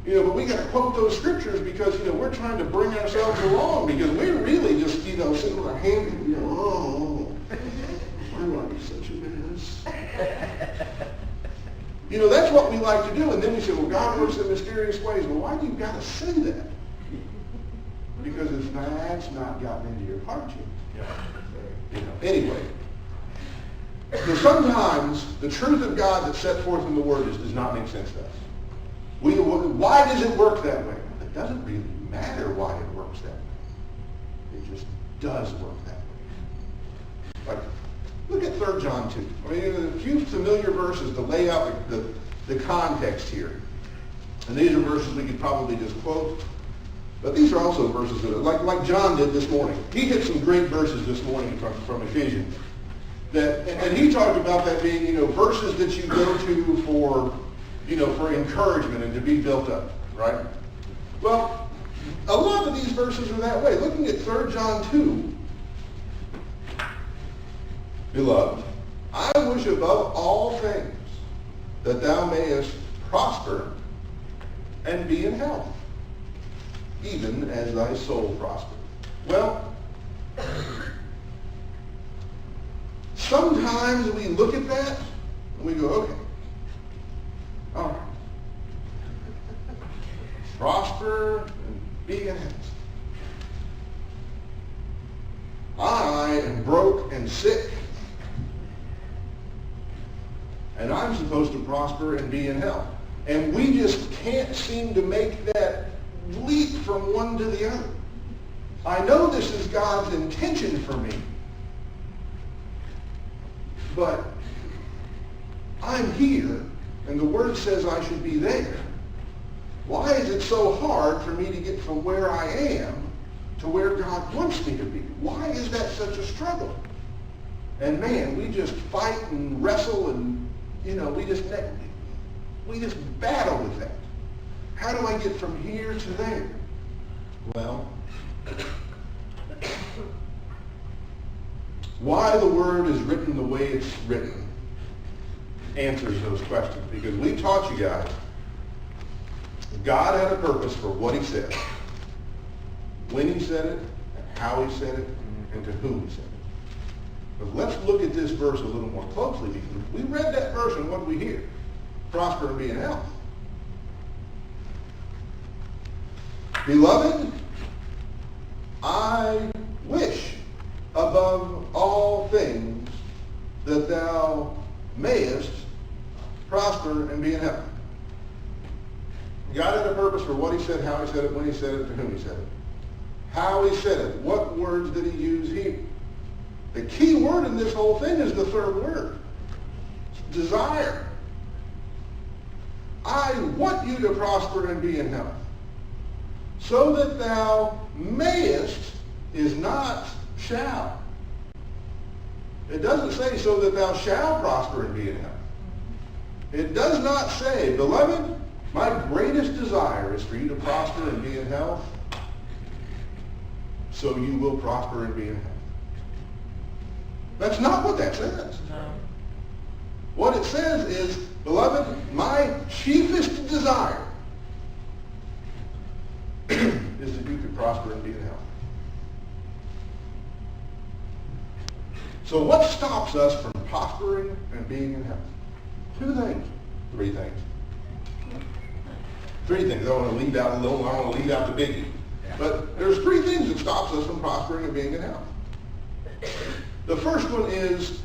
But we got to quote those scriptures because, we're trying to bring ourselves along because we're really just, sitting with our hands, oh, my life is such a mess. That's what we like to do. And then we say, well, God works in mysterious ways. Well, why do you got to say that? Because that's not gotten into your heart yet. Anyway. So sometimes the truth of God that's set forth in the Word does not make sense to us. Why does it work that way? It doesn't really matter why it works that way. It just does work that way. Like, look at 3 John 2. I mean, a few familiar verses to lay out the context here. And these are verses we could probably just quote. But these are also verses that, like John did this morning. He hit some great verses this morning from Ephesians. And he talked about that being, verses that you go to for encouragement and to be built up, right? Well, a lot of these verses are that way. Looking at 3 John 2, Beloved, I wish above all things that thou mayest prosper and be in health, even as thy soul prosper. Well, sometimes we look at that and we go, okay, all right. Prosper and be in health. I am broke and sick, and I'm supposed to prosper and be in health. And we just can't seem to make that leap from one to the other. I know this is God's intention for me, but I'm here, and the Word says I should be there. Why is it so hard for me to get from where I am to where God wants me to be? Why is that such a struggle? And man, we just fight and wrestle and, we just battle with that. How do I get from here to there? Well, why the Word is written the way it's written answers those questions. Because we taught you guys, God had a purpose for what he said. When he said it, and how he said it, and to whom he said it. But let's look at this verse a little more closely, because we read that verse and what do we hear? Prosper and be in health. Beloved, I wish above all things that thou mayest prosper and be in health. God had a purpose for what he said, how he said it, when he said it, to whom he said it. How he said it. What words did he use here? The key word in this whole thing is the third word. Desire. I want you to prosper and be in health. So that thou mayest is not shall. It doesn't say so that thou shalt prosper and be in health. It does not say, beloved, my greatest desire is for you to prosper and be in health, so you will prosper and be in health. That's not what that says. No. What it says is, beloved, my chiefest desire is that you can prosper and be in health. So what stops us from prospering and being in health? 2 things. 3 things. 3 things. I want to leave out a little, I want to leave out the biggie. But there's 3 things that stops us from prospering and being in health. The first one is,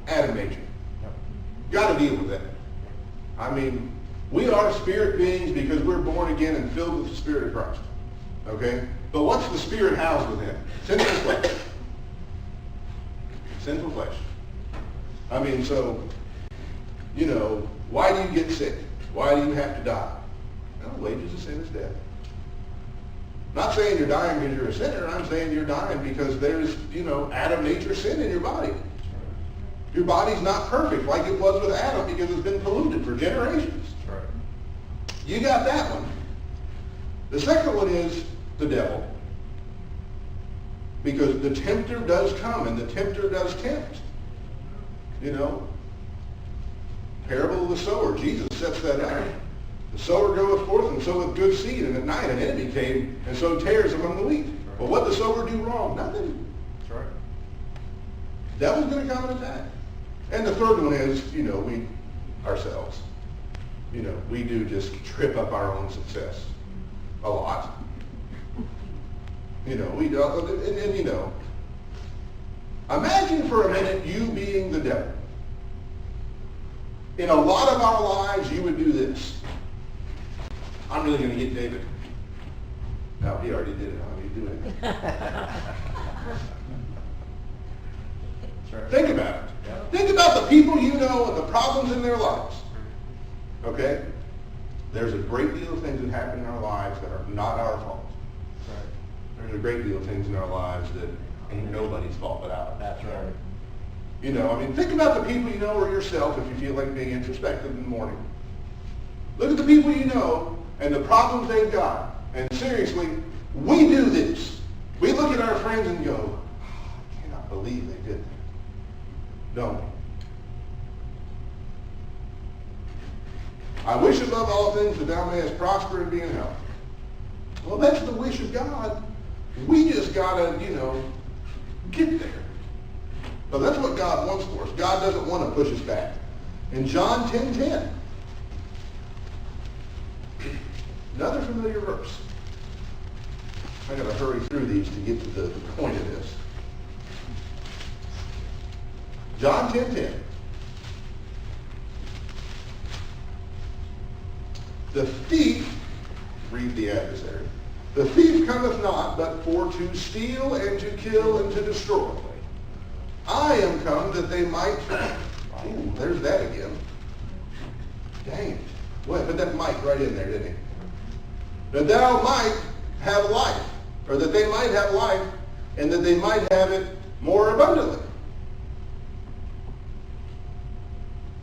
Adam nature. Got to deal with that. I mean, we are spirit beings because we're born again and filled with the Spirit of Christ. Okay? But what's the Spirit housed within? Sinful flesh. Sinful flesh. I mean, so, why do you get sick? Why do you have to die? Well, the wages of sin is death. Not saying you're dying because you're a sinner. I'm saying you're dying because there's, Adam nature sin in your body. Your body's not perfect like it was with Adam because it's been polluted for generations. Right. You got that one. The second one is the devil. Because the tempter does come and the tempter does tempt. Parable of the sower. Jesus sets that out. The sower goeth forth and soweth good seed, and at night an enemy came and sowed tares among the wheat. Right. But what did the sower do wrong? Nothing. That's right. Devil's going to come and attack. And the third one is, we ourselves. We do just trip up our own success a lot. We do, and imagine for a minute you being the devil. In a lot of our lives, you would do this. I'm really going to get David. No, he already did it. How are you doing it? Right. Think about it. Yeah. Think about the people you know and the problems in their lives. Okay? There's a great deal of things that happen in our lives that are not our fault. Right. There's a great deal of things in our lives that ain't nobody's fault but ours. That's right. Think about the people you know or yourself if you feel like being introspective in the morning. Look at the people you know and the problems they've got. And seriously, we do this. We look at our friends and go, I cannot believe they did that. Don't we? I wish above all things that thou mayest prosper and be in health. Well, that's the wish of God. We just got to, get there. But that's what God wants for us. God doesn't want to push us back. In John 10:10, another familiar verse. I got to hurry through these to get to the point of this. John 10:10. The thief, read the adversary, the thief cometh not but for to steal and to kill and to destroy. I am come that they might, ooh, there's that again. Dang it. Well, put that might right in there, didn't he? That thou might have life, or that they might have life, and that they might have it more abundantly.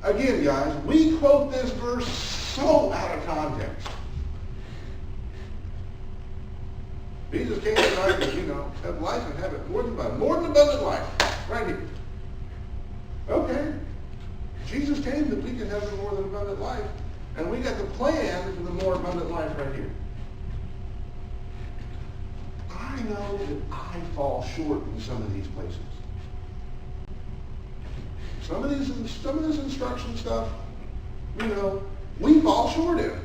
Again, guys, we quote this verse so out of context. Jesus came tonight to, have life and have it more than abundant life. Right here. Okay. Jesus came that we can have the more than abundant life. And we got the plan for the more abundant life right here. I know that I fall short in some of these places. Some of this instruction stuff, we fall short in it.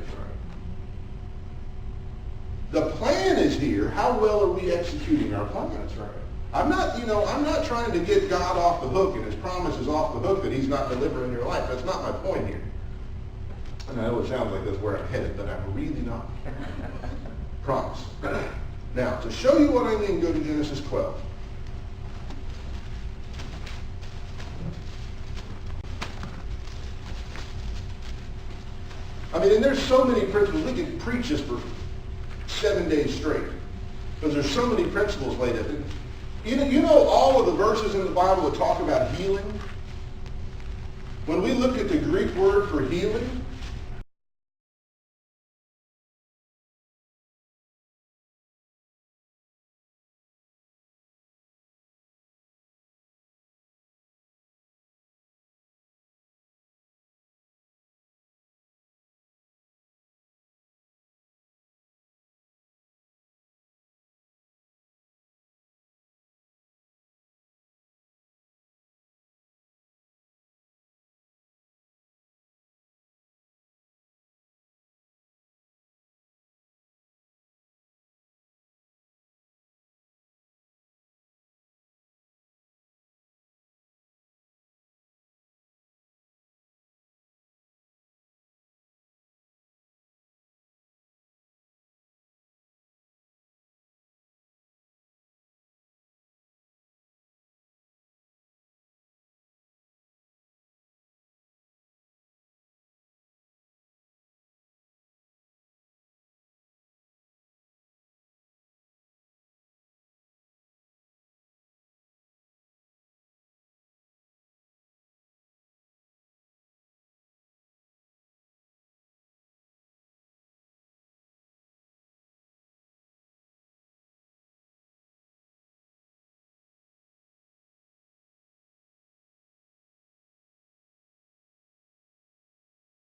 The plan is here. How well are we executing our plan? That's right. I'm not trying to get God off the hook and his promises off the hook that he's not delivering your life. That's not my point here. And I know it sounds like that's where I'm headed, but I'm really not. Promise. Now, to show you what I mean, go to Genesis 12. And there's so many principles. We could preach this for 7 days straight. Because there's so many principles laid out. You know all of the verses in the Bible that talk about healing? When we look at the Greek word for healing,